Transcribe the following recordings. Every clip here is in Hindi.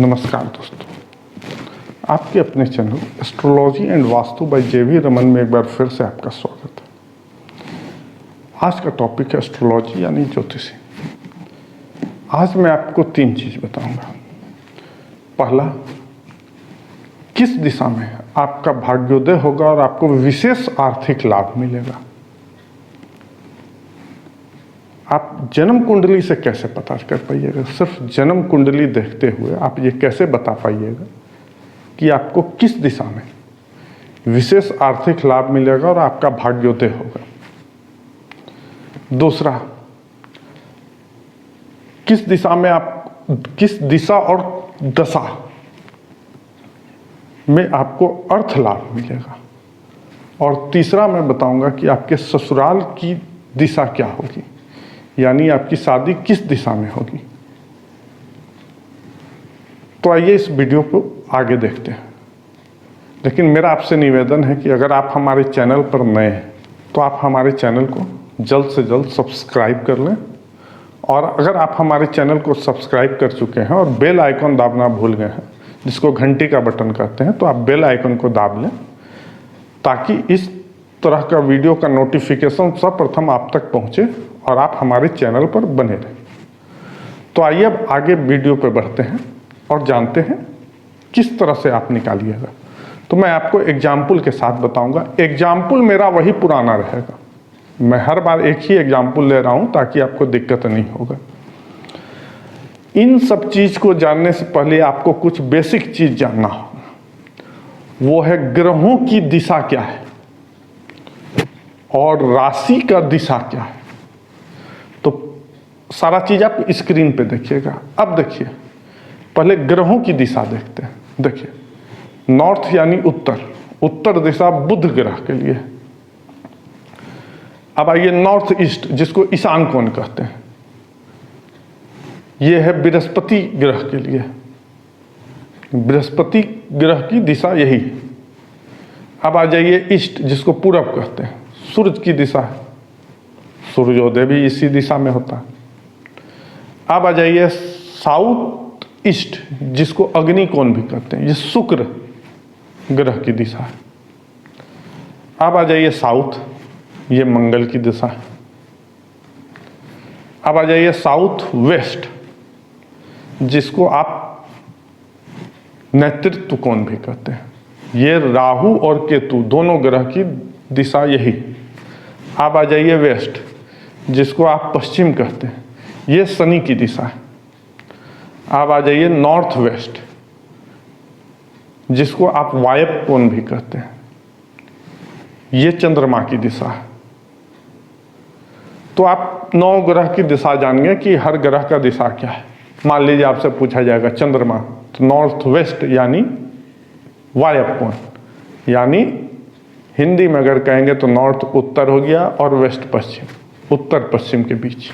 नमस्कार दोस्तों, आपके अपने channel astrology and Vastu by J V. Raman में एक बार फिर से आपका स्वागत है। आज का टॉपिक है एस्ट्रोलॉजी यानी ज्योतिषी। आज मैं आपको 3 चीज़ बताऊंगा। पहला, किस दिशा में आपका भाग्योदय होगा और आपको विशेष आर्थिक लाभ मिलेगा। आप जन्म कुंडली से कैसे पता कर पाइएगा। सिर्फ जन्म कुंडली देखते हुए आप ये कैसे बता पाइएगा कि आपको किस दिशा में विशेष आर्थिक लाभ मिलेगा और आपका भाग्योदय होगा। दूसरा, किस दिशा और दशा में आपको अर्थ लाभ मिलेगा। और तीसरा, मैं बताऊंगा कि आपके ससुराल की दिशा क्या होगी, यानी आपकी शादी किस दिशा में होगी। तो आइए इस वीडियो को आगे देखते हैं। लेकिन मेरा आपसे निवेदन है कि अगर आप हमारे चैनल पर नए हैं तो आप हमारे चैनल को जल्द से जल्द सब्सक्राइब कर लें, और अगर आप हमारे चैनल को सब्सक्राइब कर चुके हैं और बेल आइकन दाबना भूल गए हैं, जिसको घंटी का बटन कहते हैं, तो आप बेल आइकन को दाब लें ताकि इस तरह का वीडियो का नोटिफिकेशन सर्वप्रथम आप तक पहुंचे और आप हमारे चैनल पर बने रहें। तो आइए अब आगे वीडियो पर बढ़ते हैं और जानते हैं किस तरह से आप निकालिएगा। तो मैं आपको एग्जाम्पल के साथ बताऊंगा। एग्जाम्पल मेरा वही पुराना रहेगा, मैं हर बार एक ही एग्जाम्पल ले रहा हूं ताकि आपको दिक्कत नहीं होगा। इन सब चीज को जानने से पहले आपको कुछ बेसिक चीज जानना होगा। वो है ग्रहों की दिशा क्या है और राशि का दिशा क्या है। तो सारा चीज आप स्क्रीन पे देखिएगा। अब देखिए, पहले ग्रहों की दिशा देखते हैं। देखिए, नॉर्थ यानी उत्तर दिशा बुध ग्रह के लिए। अब आइए नॉर्थ ईस्ट, जिसको ईशान कोण कहते हैं, यह है बृहस्पति ग्रह के लिए। बृहस्पति ग्रह की दिशा यही है। अब आ जाइए ईस्ट, जिसको पूरब कहते हैं, सूरज की दिशा है। सूर्योदय भी इसी दिशा में होता है। अब आ जाइए साउथ ईस्ट, जिसको अग्नि कोण भी कहते हैं, ये शुक्र ग्रह की दिशा है। अब आ जाइए साउथ, ये मंगल की दिशा है। अब आ जाइए साउथ वेस्ट, जिसको आप नेतृत्व कोण भी कहते हैं, ये राहु और केतु दोनों ग्रह की दिशा यही। अब आ जाइए वेस्ट, जिसको आप पश्चिम कहते हैं, ये शनि की दिशा है। अब आ जाइए नॉर्थ वेस्ट, जिसको आप वायव्य कोण भी कहते हैं, ये चंद्रमा की दिशा है। तो आप 9 ग्रह की दिशा जान गए कि हर ग्रह का दिशा क्या है। मान लीजिए आपसे पूछा जाएगा चंद्रमा, तो नॉर्थ वेस्ट यानी वायव्य कोण, यानी हिंदी में अगर कहेंगे तो नॉर्थ उत्तर हो गया और वेस्ट पश्चिम, उत्तर पश्चिम के बीच।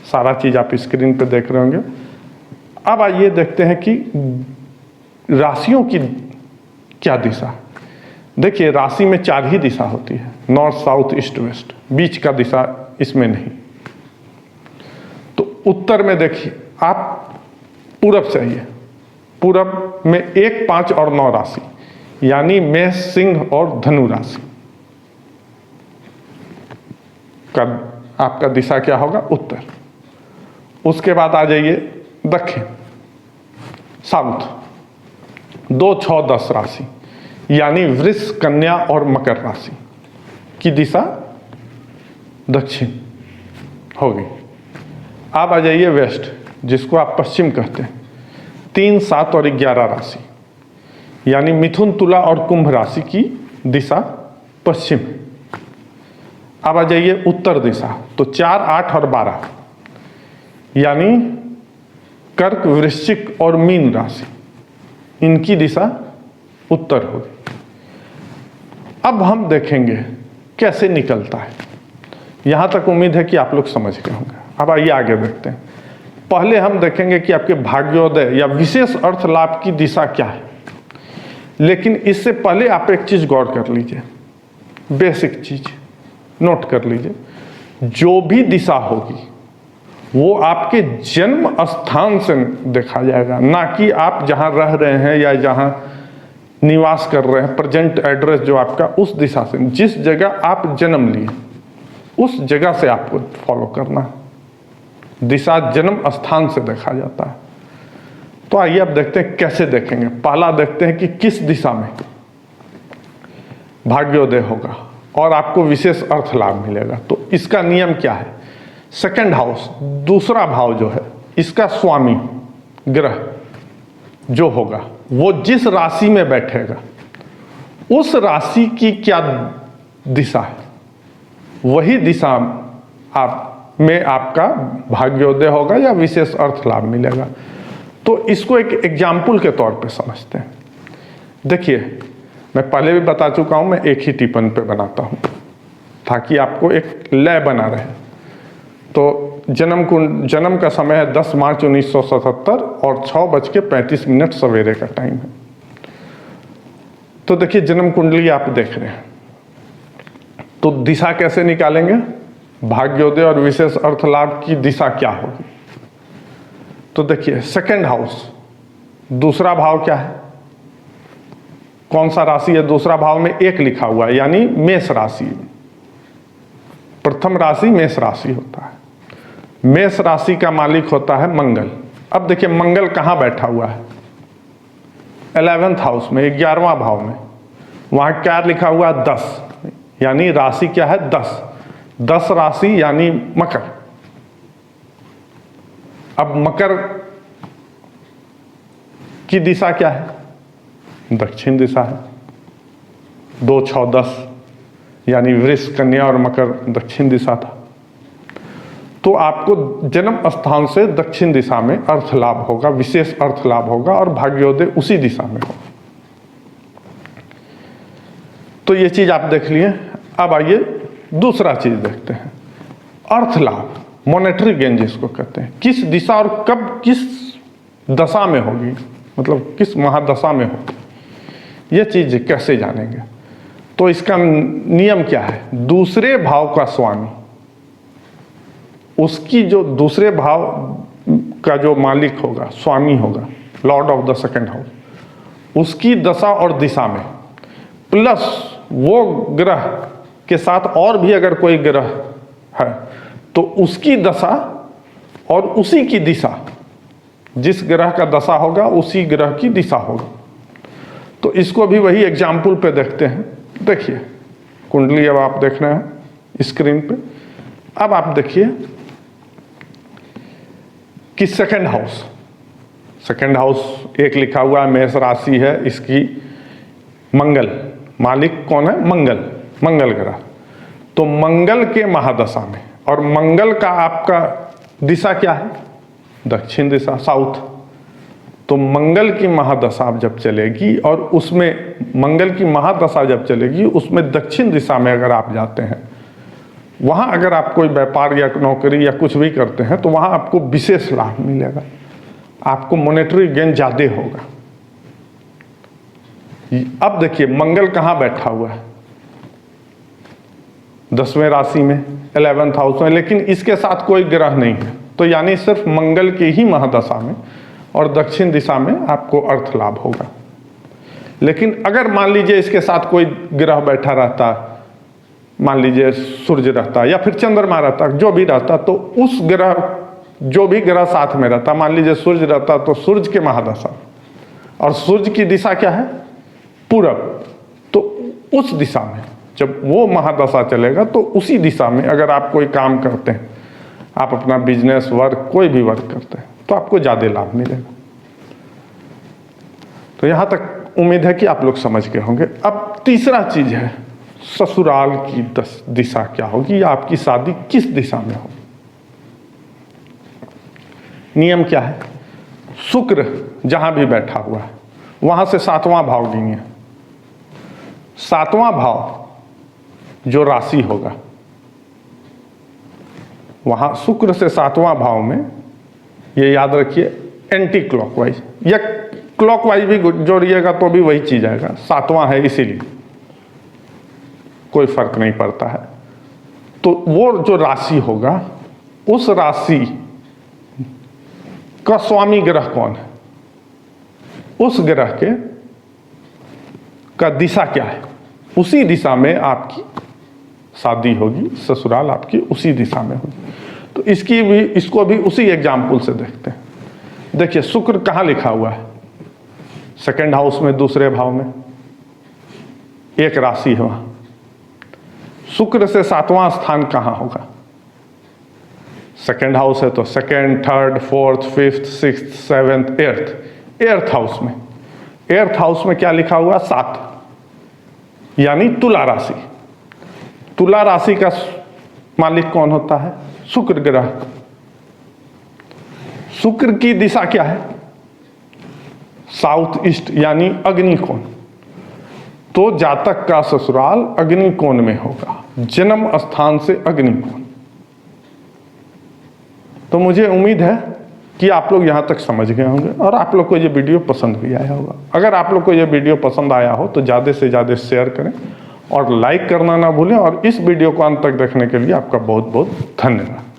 सारा चीज आप स्क्रीन पे देख रहे होंगे। अब आइए देखते हैं कि राशियों की क्या दिशा। देखिए, राशि में 4 ही दिशा होती है, नॉर्थ साउथ ईस्ट वेस्ट, बीच का दिशा इसमें नहीं। तो उत्तर में देखिए, आप पूरब से आइए। पूरब में 1, 5 और 9 राशि, यानी मेष, सिंह और धनु राशि का आपका दिशा क्या होगा, उत्तर। उसके बाद आ जाइए दक्षिण, साउथ, 2, 6, 10 राशि, यानी वृष, कन्या और मकर राशि की दिशा दक्षिण होगी। अब आ जाइए वेस्ट, जिसको आप पश्चिम कहते हैं, 3, 7 और 11 राशि, यानी मिथुन, तुला और कुंभ राशि की दिशा पश्चिम। अब आ जाइए उत्तर दिशा, तो 4, 8 और 12, यानी कर्क, वृश्चिक और मीन राशि, इनकी दिशा उत्तर होगी। अब हम देखेंगे कैसे निकलता है। यहां तक उम्मीद है कि आप लोग समझ गए होंगे। अब आइए आगे देखते हैं। पहले हम देखेंगे कि आपके भाग्योदय या विशेष अर्थ लाभ की दिशा क्या है। लेकिन इससे पहले आप एक चीज गौर कर लीजिए, बेसिक चीज नोट कर लीजिए। जो भी दिशा होगी वो आपके जन्म स्थान से देखा जाएगा, ना कि आप जहाँ रह रहे हैं या जहाँ निवास कर रहे हैं, प्रेजेंट एड्रेस जो आपका, उस दिशा से। जिस जगह आप जन्म लिए उस जगह से आपको फॉलो करना है। दिशा जन्म स्थान से देखा जाता है। तो आइए अब देखते हैं कैसे देखेंगे। पहला देखते हैं कि किस दिशा में भाग्योदय होगा और आपको विशेष अर्थ लाभ मिलेगा। तो इसका नियम क्या है? सेकंड हाउस, दूसरा भाव जो है, इसका स्वामी ग्रह जो होगा वो जिस राशि में बैठेगा उस राशि की क्या दिशा है, वही दिशा आप में आपका भाग्योदय होगा या विशेष अर्थ लाभ मिलेगा। तो इसको एक एग्जाम्पल के तौर पे समझते हैं। देखिए, मैं पहले भी बता चुका हूं, मैं एक ही टिप्पणी पे बनाता हूं ताकि आपको एक लय बना रहे। तो जन्म का समय है 10 मार्च 1977 और 6:35 सवेरे का टाइम है। तो देखिए, जन्म कुंडली आप देख रहे हैं। तो दिशा कैसे निकालेंगे? भाग्योदय और विशेष अर्थ लाभ की दिशा क्या होगी? तो देखिए, सेकंड हाउस, दूसरा भाव क्या है? कौन सा राशि है? दूसरा भाव में 1 लिखा हुआ है, यानी मेष राशि। प्रथम राशि मेष राशि होता है। मेष राशि का मालिक होता है मंगल। अब देखिए, मंगल कहाँ बैठा हुआ है? 11th हाउस में, 11वां भाव में। वहां क्या लिखा हुआ है? 10, यानी राशि क्या है? 10। 10 राशि यानी मकर। अब मकर की दिशा क्या है? दक्षिण दिशा है। 2, 6, 10 यानी वृष, कन्या और मकर दक्षिण दिशा था। तो आपको जन्म स्थान से दक्षिण दिशा में अर्थ लाभ होगा, विशेष अर्थ लाभ होगा और भाग्योदय उसी दिशा में होगा। तो ये चीज आप देख लिए। अब आइए दूसरा चीज देखते हैं, अर्थ लाभ, मॉनेटरी गेन जिसको कहते हैं। किस दिशा और कब, किस दशा में होगी, मतलब किस महादशा में होगी, ये चीज कैसे जानेंगे? तो इसका नियम क्या है? दूसरे भाव का स्वामी, उसकी जो दूसरे भाव का जो मालिक होगा, स्वामी होगा, Lord of the second house, उसकी दशा और दिशा में प्लस वो ग्रह के साथ और भी अगर कोई ग्रह है तो उसकी दशा और उसी की दिशा, जिस ग्रह का दशा होगा उसी ग्रह की दिशा होगी। तो इसको भी वही एग्जाम्पल पे देखते हैं। देखिए, कुंडली अब आप देख रहे हैं स्क्रीन पे। अब आप देखिए कि सेकंड हाउस 1 लिखा हुआ है, मेष राशि है, इसकी मंगल, मालिक कौन है? मंगल ग्रह। तो मंगल के महादशा में, और मंगल का आपका दिशा क्या है? दक्षिण दिशा, साउथ। तो मंगल की महादशा जब चलेगी और उसमें मंगल की महादशा जब चलेगी उसमें दक्षिण दिशा में अगर आप जाते हैं, वहां अगर आप कोई व्यापार या नौकरी या कुछ भी करते हैं तो वहां आपको विशेष लाभ मिलेगा, आपको मॉनेटरी गेन ज्यादा होगा। अब देखिए, मंगल कहाँ बैठा हुआ है? 10वें राशि में, 11th हाउस में, लेकिन इसके साथ कोई ग्रह नहीं है। तो यानी सिर्फ मंगल की ही महादशा में और दक्षिण दिशा में आपको अर्थ लाभ होगा। लेकिन अगर मान लीजिए इसके साथ कोई ग्रह बैठा रहता, मान लीजिए सूर्य रहता या फिर चंद्रमा रहता, जो भी रहता, तो उस ग्रह, जो भी ग्रह साथ में रहता, मान लीजिए सूर्य रहता तो सूर्य के महादशा, और सूर्य की दिशा क्या है? पूरब। तो उस दिशा में जब वो महादशा चलेगा तो उसी दिशा में अगर आप कोई काम करते हैं, आप अपना बिजनेस वर्क, कोई भी वर्क करते हैं, तो आपको ज्यादा लाभ मिलेगा। तो यहां तक उम्मीद है कि आप लोग समझ गए होंगे। अब तीसरा चीज है, ससुराल की दिशा क्या होगी या आपकी शादी किस दिशा में होगी। नियम क्या है? शुक्र जहां भी बैठा हुआ है वहां से 7वां भाव गिनिए। 7वां भाव जो राशि होगा, वहां शुक्र से 7वां भाव में, ये याद रखिए, एंटी क्लॉकवाइज या क्लॉकवाइज भी जोड़िएगा तो भी वही चीज आएगा, 7वां है इसीलिए कोई फर्क नहीं पड़ता है। तो वो जो राशि होगा, उस राशि का स्वामी ग्रह कौन है, उस ग्रह के का दिशा क्या है, उसी दिशा में आपकी शादी होगी, ससुराल आपकी उसी दिशा में होगी। तो इसको भी उसी एग्जाम्पल से देखते हैं। देखिए शुक्र कहाँ लिखा हुआ है, सेकंड हाउस में, दूसरे भाव में, एक राशि है वहां। शुक्र से 7वां स्थान कहाँ होगा, सेकंड हाउस है तो second, third, fourth, fifth, sixth, seventh, eighth house में। एर्थ हाउस में क्या लिखा हुआ, 7, यानी तुला राशि। तुला राशि का मालिक कौन होता है, शुक्र ग्रह। शुक्र की दिशा क्या है, साउथ ईस्ट, यानी अग्नि कोण। तो जातक का ससुराल अग्नि कोण में होगा, जन्म स्थान से अग्नि कोण। तो मुझे उम्मीद है कि आप लोग यहां तक समझ गए होंगे और आप लोग को ये वीडियो पसंद भी आया होगा। अगर आप लोग को ये वीडियो पसंद आया हो तो ज़्यादा से ज़्यादा शेयर करें और लाइक करना ना भूलें। और इस वीडियो को अंत तक देखने के लिए आपका बहुत बहुत धन्यवाद।